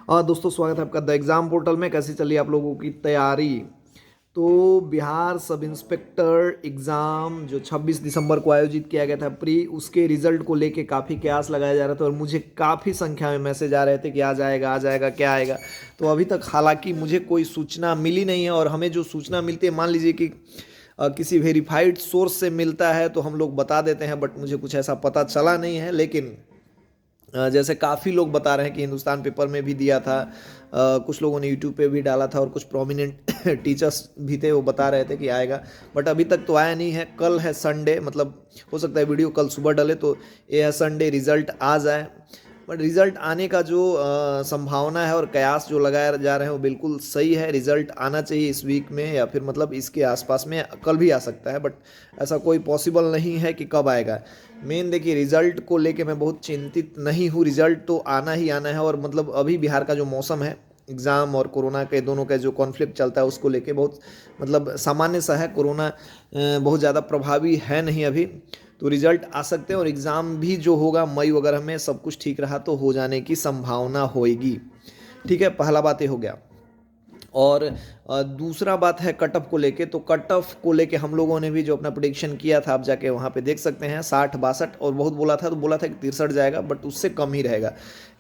दोस्तों स्वागत है आपका द एग्ज़ाम पोर्टल में। कैसी चली आप लोगों की तैयारी? तो बिहार सब इंस्पेक्टर एग्ज़ाम जो 26 दिसंबर को आयोजित किया गया था प्री, उसके रिजल्ट को लेके काफ़ी कयास लगाया जा रहा था और मुझे काफ़ी संख्या में मैसेज आ रहे थे कि आ जाएगा क्या आएगा। तो अभी तक हालांकि मुझे कोई सूचना मिली नहीं है, और हमें जो सूचना मिलती है, मान लीजिए कि किसी वेरीफाइड सोर्स से मिलता है तो हम लोग बता देते हैं, बट मुझे कुछ ऐसा पता चला नहीं है। लेकिन जैसे काफ़ी लोग बता रहे हैं कि हिंदुस्तान पेपर में भी दिया था, कुछ लोगों ने यूट्यूब पे भी डाला था, और कुछ प्रोमिनेंट टीचर्स भी थे, वो बता रहे थे कि आएगा। बट अभी तक तो आया नहीं है। कल है संडे, मतलब हो सकता है वीडियो कल सुबह डले, तो ये है संडे, रिजल्ट आ जाए। बट रिजल्ट आने का जो संभावना है और कयास जो लगाए जा रहे हैं वो बिल्कुल सही है। रिजल्ट आना चाहिए इस वीक में, या फिर मतलब इसके आसपास में, कल भी आ सकता है, बट ऐसा कोई पॉसिबल नहीं है कि कब आएगा। मेन देखिए, रिजल्ट को लेके मैं बहुत चिंतित नहीं हूँ, रिजल्ट तो आना ही आना है। और मतलब अभी बिहार का जो मौसम है, एग्ज़ाम और कोरोना के दोनों का जो कॉन्फ्लिक्ट चलता है, उसको लेके बहुत मतलब सामान्य सा है। कोरोना बहुत ज़्यादा प्रभावी है नहीं अभी, तो रिजल्ट आ सकते हैं। और एग्ज़ाम भी जो होगा मई वगैरह में, सब कुछ ठीक रहा तो हो जाने की संभावना होएगी। ठीक है, पहला बात ये हो गया। और दूसरा बात है कट ऑफ को लेके। तो कट ऑफ को लेके हम लोगों ने भी जो अपना प्रिडिक्शन किया था, आप जाके वहाँ पे देख सकते हैं, 60-62, और बहुत बोला था तो बोला था कि 63 जाएगा, बट उससे कम ही रहेगा।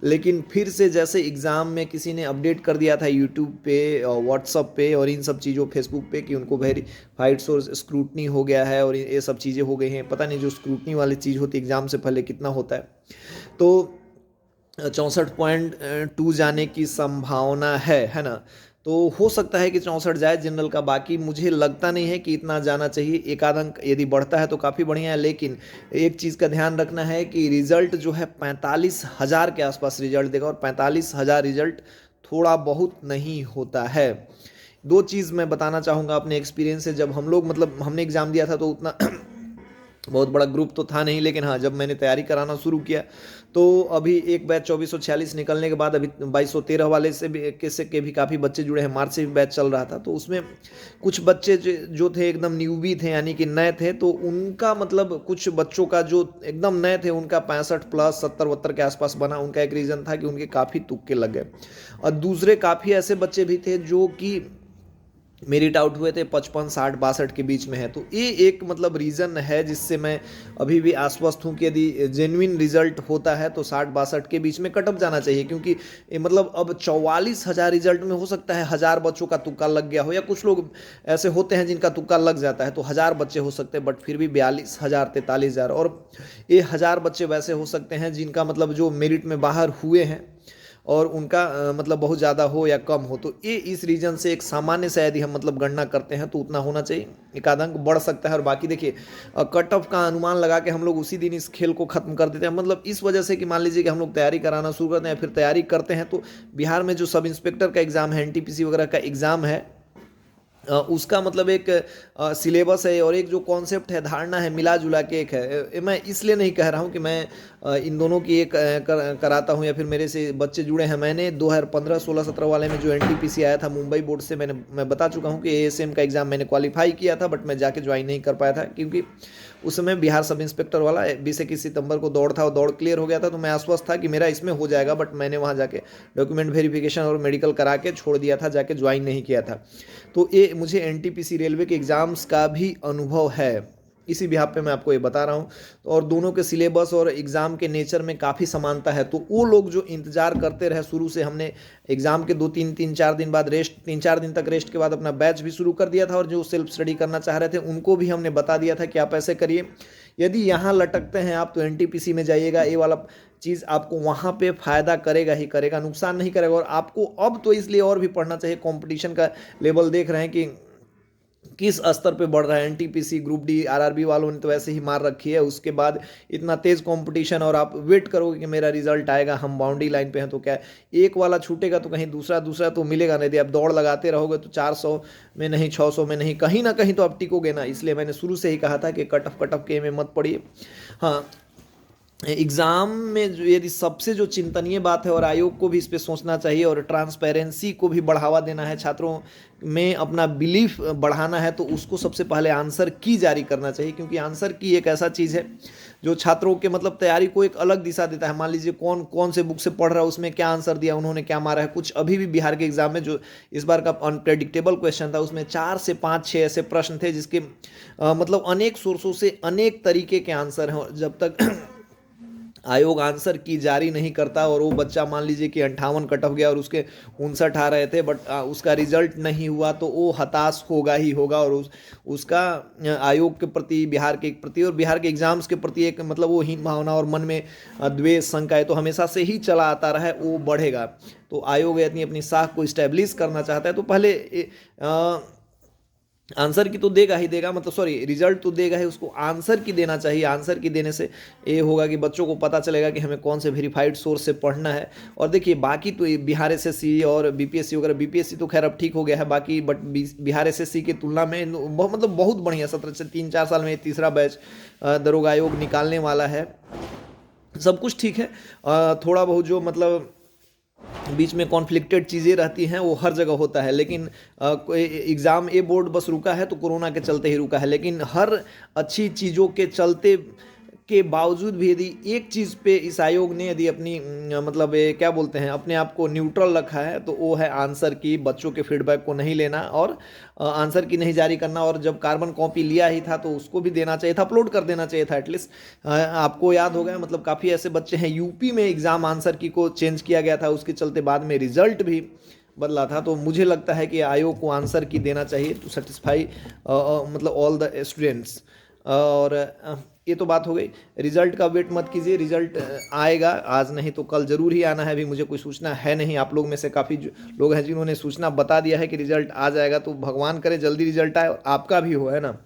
लेकिन फिर से जैसे एग्ज़ाम में किसी ने अपडेट कर दिया था यूट्यूब पे, व्हाट्सअप पे और इन सब चीज़ों, फेसबुक पे, कि उनको वेरीफाइड सोर्स स्क्रूटनी हो गया है और ये सब चीज़ें हो गई हैं। पता नहीं जो स्क्रूटनी वाली चीज़ होती है एग्ज़ाम से पहले कितना होता है। तो 64.2 जाने की संभावना है ना। तो हो सकता है कि 64 जाए जनरल का। बाकी मुझे लगता नहीं है कि इतना जाना चाहिए। एक आध अंक यदि बढ़ता है तो काफ़ी बढ़िया है, लेकिन एक चीज़ का ध्यान रखना है कि रिजल्ट जो है 45,000 के आसपास रिजल्ट देगा, और 45,000 रिजल्ट थोड़ा बहुत नहीं होता है। दो चीज़ मैं बताना चाहूँगा अपने एक्सपीरियंस से। जब हम लोग, मतलब हमने एग्ज़ाम दिया था, तो उतना बहुत बड़ा ग्रुप तो था नहीं, लेकिन हाँ, जब मैंने तैयारी कराना शुरू किया तो अभी एक बैच 2446 निकलने के बाद अभी 2213 वाले से भी काफ़ी बच्चे जुड़े हैं। मार्च से भी बैच चल रहा था, तो उसमें कुछ बच्चे जो थे एकदम न्यूबी थे, यानी कि नए थे। तो उनका मतलब कुछ बच्चों का जो एकदम नए थे, उनका 65 प्लस 70-72 के आसपास बना। उनका एक रीज़न था कि उनके काफ़ी तुक्के लग गए, और दूसरे काफ़ी ऐसे बच्चे भी थे जो कि मेरिट आउट हुए थे 55, 60, 62 के बीच में है। तो ये एक मतलब रीज़न है जिससे मैं अभी भी आश्वस्त हूँ कि यदि जेन्युइन रिजल्ट होता है तो 60-62 के बीच में कट ऑफ जाना चाहिए। क्योंकि मतलब अब 44,000 रिजल्ट में हो सकता है 1000 बच्चों का तुक्का लग गया हो, या कुछ लोग ऐसे होते हैं जिनका तुक्का लग जाता है, तो 1000 बच्चे हो सकते हैं, बट फिर भी 42,000, 43,000। और ये 1000 बच्चे वैसे हो सकते हैं जिनका मतलब जो मेरिट में बाहर हुए हैं, और उनका मतलब बहुत ज़्यादा हो या कम हो। तो ये इस रीजन से एक सामान्य से यदि हम मतलब गणना करते हैं तो उतना होना चाहिए। एक आध अंक बढ़ सकता है। और बाकी देखिए, कट ऑफ का अनुमान लगा के हम लोग उसी दिन इस खेल को ख़त्म कर देते हैं। मतलब इस वजह से कि मान लीजिए कि हम लोग तैयारी कराना शुरू करते हैं, फिर तैयारी करते हैं, तो बिहार में जो सब इंस्पेक्टर का एग्ज़ाम है, एनटीपीसी वगैरह का एग्ज़ाम है, उसका मतलब एक सिलेबस है और एक जो कॉन्सेप्ट है, धारणा है, मिला जुला के एक है। मैं इसलिए नहीं कह रहा हूँ कि मैं इन दोनों की एक कराता हूँ या फिर मेरे से बच्चे जुड़े हैं। मैंने 2015, 16, 17 वाले में जो एनटीपीसी आया था मुंबई बोर्ड से, मैं बता चुका हूँ कि एएसएम का एग्ज़ाम मैंने क्वालिफाई किया था, बट मैं जाके ज्वाइन नहीं कर पाया था, क्योंकि उस समय बिहार सब इंस्पेक्टर वाला 20-21 सितंबर को दौड़ था, और दौड़ क्लियर हो गया था। तो मैं आश्वस्त था कि मेरा इसमें हो जाएगा, बट मैंने वहाँ जाके डॉक्यूमेंट वेरिफिकेशन और मेडिकल करा के छोड़ दिया था, जाके ज्वाइन नहीं किया था। तो ये मुझे एनटीपीसी रेलवे के एग्ज़ाम्स का भी अनुभव है, इसी बिहाफ पे मैं आपको ये बता रहा हूँ। तो और दोनों के सिलेबस और एग्ज़ाम के नेचर में काफ़ी समानता है। तो वो लोग जो इंतज़ार करते रहे शुरू से, हमने एग्ज़ाम के 2-3-4 दिन बाद रेस्ट, 3-4 दिन तक रेस्ट के बाद अपना बैच भी शुरू कर दिया था, और जो सेल्फ स्टडी करना चाह रहे थे उनको भी हमने बता दिया था कि आप ऐसे करिए। यदि यहाँ लटकते हैं आप तो एनटीपीसी में जाइएगा, ये वाला चीज़ आपको वहाँ पे फ़ायदा करेगा ही करेगा, नुकसान नहीं करेगा। और आपको अब तो इसलिए और भी पढ़ना चाहिए, कंपटीशन का लेवल देख रहे हैं कि किस स्तर पे बढ़ रहा है। एनटीपीसी, ग्रुप डी, आरआरबी वालों ने तो वैसे ही मार रखी है, उसके बाद इतना तेज़ कंपटीशन, और आप वेट करोगे कि मेरा रिजल्ट आएगा, हम बाउंड्री लाइन पे हैं, तो क्या है, एक वाला छूटेगा तो कहीं दूसरा दूसरा तो मिलेगा नहीं। यदि आप दौड़ लगाते रहोगे तो 400 में नहीं, 600 में नहीं, कहीं ना कहीं तो आप टिकोगे ना। इसलिए मैंने शुरू से ही कहा था कि कट ऑफ के में मत पड़िए। हाँ, एग्ज़ाम में जो यदि सबसे जो चिंतनीय बात है, और आयोग को भी इस पे सोचना चाहिए, और ट्रांसपेरेंसी को भी बढ़ावा देना है, छात्रों में अपना बिलीफ बढ़ाना है, तो उसको सबसे पहले आंसर की जारी करना चाहिए। क्योंकि आंसर की एक ऐसा चीज़ है जो छात्रों के मतलब तैयारी को एक अलग दिशा देता है। मान लीजिए कौन कौन से बुक से पढ़ रहा है, उसमें क्या आंसर दिया, उन्होंने क्या मारा है। कुछ अभी भी बिहार के एग्जाम में जो इस बार का अनप्रेडिक्टेबल क्वेश्चन था, उसमें 4 से 5 6 ऐसे प्रश्न थे जिसके मतलब अनेक सोर्सों से अनेक तरीके के आंसर हैं। और जब तक आयोग आंसर की जारी नहीं करता और वो बच्चा मान लीजिए कि 58 कट ऑफ गया और उसके 59 आ रहे थे, बट उसका रिजल्ट नहीं हुआ, तो वो हताश होगा ही होगा। और उसका आयोग के प्रति, बिहार के प्रति और बिहार के एग्जाम्स के प्रति एक मतलब वो हीन भावना और मन में द्वेष, शंका है तो हमेशा से ही चला आता रहा है, वो बढ़ेगा। तो आयोग यदि अपनी साख को इस्टेब्लिश करना चाहता है तो पहले आंसर की तो देगा ही देगा, मतलब सॉरी रिजल्ट तो देगा ही, उसको आंसर की देना चाहिए। आंसर की देने से ये होगा कि बच्चों को पता चलेगा कि हमें कौन से वेरीफाइड सोर्स से पढ़ना है। और देखिए बाकी तो बिहार एसएससी और बीपीएससी वगैरह, बीपीएससी तो खैर अब ठीक हो गया है बाकी, बट बिहार एसएससी की तुलना में मतलब बहुत बढ़िया 17 से 3-4 साल में तीसरा बैच दरोगा आयोग निकालने वाला है। सब कुछ ठीक है, थोड़ा बहुत जो मतलब बीच में कॉन्फ्लिक्टेड चीज़ें रहती हैं वो हर जगह होता है, लेकिन एग्ज़ाम ए बोर्ड बस रुका है तो कोरोना के चलते ही रुका है। लेकिन हर अच्छी चीज़ों के चलते के बावजूद भी यदि एक चीज़ पे इस आयोग ने यदि अपनी मतलब ये क्या बोलते हैं, अपने आप को न्यूट्रल रखा है, तो वो है आंसर की, बच्चों के फीडबैक को नहीं लेना और आंसर की नहीं जारी करना। और जब कार्बन कॉपी लिया ही था तो उसको भी देना चाहिए था, अपलोड कर देना चाहिए था एटलीस्ट। आपको याद होगा मतलब काफ़ी ऐसे बच्चे हैं, यूपी में एग्ज़ाम आंसर की को चेंज किया गया था, उसके चलते बाद में रिजल्ट भी बदला था। तो मुझे लगता है कि आयोग को आंसर की देना चाहिए टू सेटिस्फाई मतलब ऑल द स्टूडेंट्स। और ये तो बात हो गई। रिजल्ट का वेट मत कीजिए, रिजल्ट आएगा, आज नहीं तो कल जरूर ही आना है। अभी मुझे कोई सूचना है नहीं, आप लोग में से काफ़ी लोग हैं जिन्होंने सूचना बता दिया है कि रिजल्ट आ जाएगा, तो भगवान करे जल्दी रिजल्ट आए और आपका भी हो, है ना।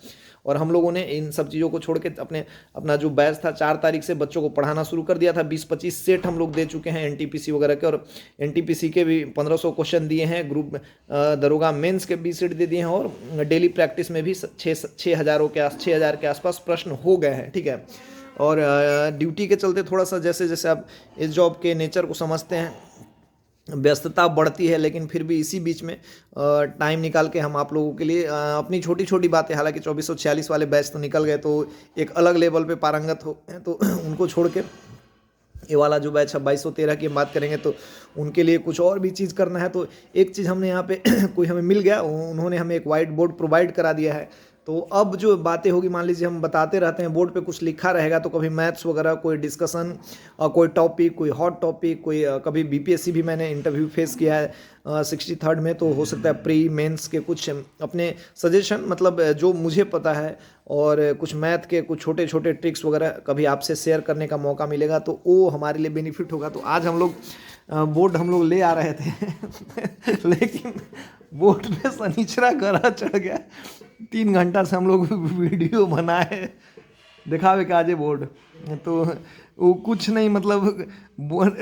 और हम लोगों ने इन सब चीज़ों को छोड़ के अपना जो बैच था 4 तारीख से बच्चों को पढ़ाना शुरू कर दिया था। 20-25 सेट हम लोग दे चुके हैं एनटीपीसी वगैरह के, और एनटीपीसी के भी 1500 क्वेश्चन दिए हैं। ग्रुप दरोगा मेंस के 20 सेट दे दिए हैं, और डेली प्रैक्टिस में भी 6,000 के आसपास प्रश्न हो गए हैं, ठीक है। और ड्यूटी के चलते थोड़ा सा जैसे जैसे आप इस जॉब के नेचर को समझते हैं, व्यस्तता बढ़ती है, लेकिन फिर भी इसी बीच में टाइम निकाल के हम आप लोगों के लिए अपनी छोटी छोटी बातें, हालांकि 2446 वाले बैच तो निकल गए तो एक अलग लेवल पे पारंगत हो हैं, तो उनको छोड़ के ये वाला जो बैच है 2213 की हम बात करेंगे, तो उनके लिए कुछ और भी चीज़ करना है। तो एक चीज़ हमने यहाँ पे कोई हमें मिल गया, उन्होंने हमें एक वाइट बोर्ड प्रोवाइड करा दिया है। तो अब जो बातें होगी, मान लीजिए हम बताते रहते हैं, बोर्ड पे कुछ लिखा रहेगा, तो कभी मैथ्स वगैरह कोई डिस्कशन, कोई टॉपिक, कोई हॉट टॉपिक, कोई कभी बीपीएससी भी मैंने इंटरव्यू फेस किया है 63rd में, तो हो सकता है प्री मेंस के कुछ अपने सजेशन, मतलब जो मुझे पता है, और कुछ मैथ के कुछ छोटे छोटे ट्रिक्स वगैरह कभी आपसे शेयर करने का मौका मिलेगा, तो वो हमारे लिए बेनिफिट होगा। तो आज हम लोग बोर्ड हम लोग ले आ रहे थे लेकिन बोर्ड पे शनिचरा ग्रह चढ़ गया। 3 घंटा से हम लोग वीडियो बनाए, दिखावे का आज बोर्ड, तो वो कुछ नहीं, मतलब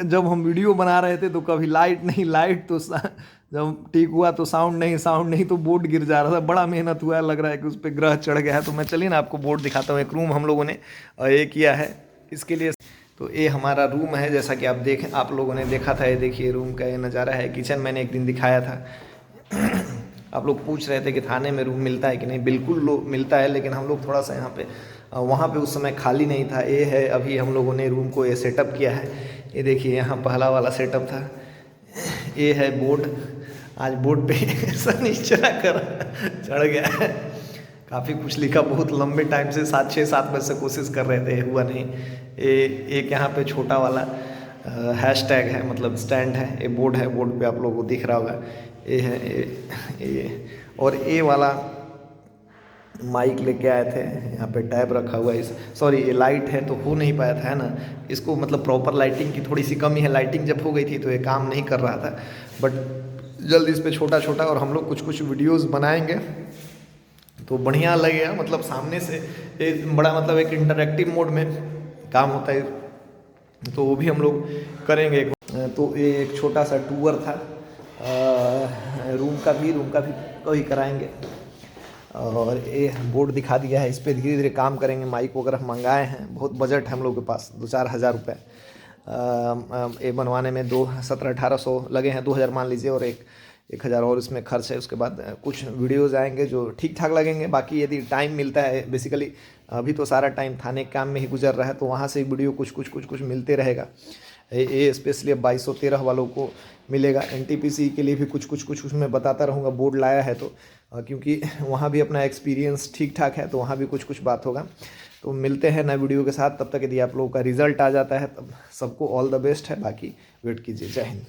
जब हम वीडियो बना रहे थे तो कभी लाइट नहीं, लाइट तो जब ठीक हुआ तो साउंड नहीं, साउंड नहीं तो बोर्ड गिर जा रहा था। बड़ा मेहनत हुआ है, लग रहा है कि उस पर ग्रह चढ़ गया है। तो मैं चलिए ना आपको बोर्ड दिखाता हूँ। एक रूम हम लोगों ने ये किया है इसके लिए। तो ये हमारा रूम है, जैसा कि आप लोगों ने देखा था। ये देखिए रूम का ये नज़ारा है। किचन मैंने एक दिन दिखाया था। आप लोग पूछ रहे थे कि थाने में रूम मिलता है कि नहीं, बिल्कुल मिलता है, लेकिन हम लोग थोड़ा सा यहाँ पे वहाँ पे उस समय खाली नहीं था। ये है अभी हम लोगों ने रूम को ये सेटअप किया है। ये देखिए यहाँ पहला वाला सेटअप था। ये है बोर्ड, आज बोर्ड पे शनिचरा कर चढ़ गया है। काफ़ी कुछ लिखा, बहुत लंबे टाइम से 6-7 बजे से कोशिश कर रहे थे, हुआ नहीं। एक यहाँ पे छोटा वाला हैशटैग है, मतलब स्टैंड है। ये बोर्ड है, बोर्ड पे आप लोगों को दिख रहा होगा। ये है ये और ये वाला माइक लेके आए थे, यहाँ पे टैब रखा हुआ है। सॉरी ये लाइट है तो हो नहीं पाया था, है ना। इसको मतलब प्रॉपर लाइटिंग की थोड़ी सी कमी है। लाइटिंग जब हो गई थी तो ये काम नहीं कर रहा था, बट जल्द इस पे छोटा छोटा और हम लोग कुछ वीडियोस बनाएंगे तो बढ़िया लगेगा। मतलब सामने से एक बड़ा मतलब एक इंटरैक्टिव मोड में काम होता है, तो वो भी हम लोग करेंगे। तो ये एक छोटा सा टूर था, रूम का भी कभी कराएंगे। और ये बोर्ड दिखा दिया है, इस पर धीरे धीरे काम करेंगे। माइक वगैरह मंगाए हैं, बहुत बजट है हम लोग के पास, 2-4 हज़ार रुपये ये बनवाने में। 1700-1800 लगे हैं, 2000 मान लीजिए। और एक 1000 और इसमें खर्च है। उसके बाद कुछ वीडियोज़ आएंगे जो ठीक ठाक लगेंगे। बाकी यदि टाइम मिलता है, बेसिकली अभी तो सारा टाइम थाने के काम में ही गुजर रहा है, तो वहाँ से वीडियो कुछ मिलते रहेगा। ये स्पेशली अब 2213 वालों को मिलेगा। एनटीपीसी के लिए भी कुछ उसमें बताता रहूँगा, बोर्ड लाया है तो, क्योंकि वहाँ भी अपना एक्सपीरियंस ठीक ठाक है, तो वहाँ भी कुछ बात होगा। तो मिलते हैं नए वीडियो के साथ। तब तक यदि आप लोगों का रिजल्ट आ जाता है तब सबको ऑल द बेस्ट है, बाकी वेट कीजिए। जय हिंद।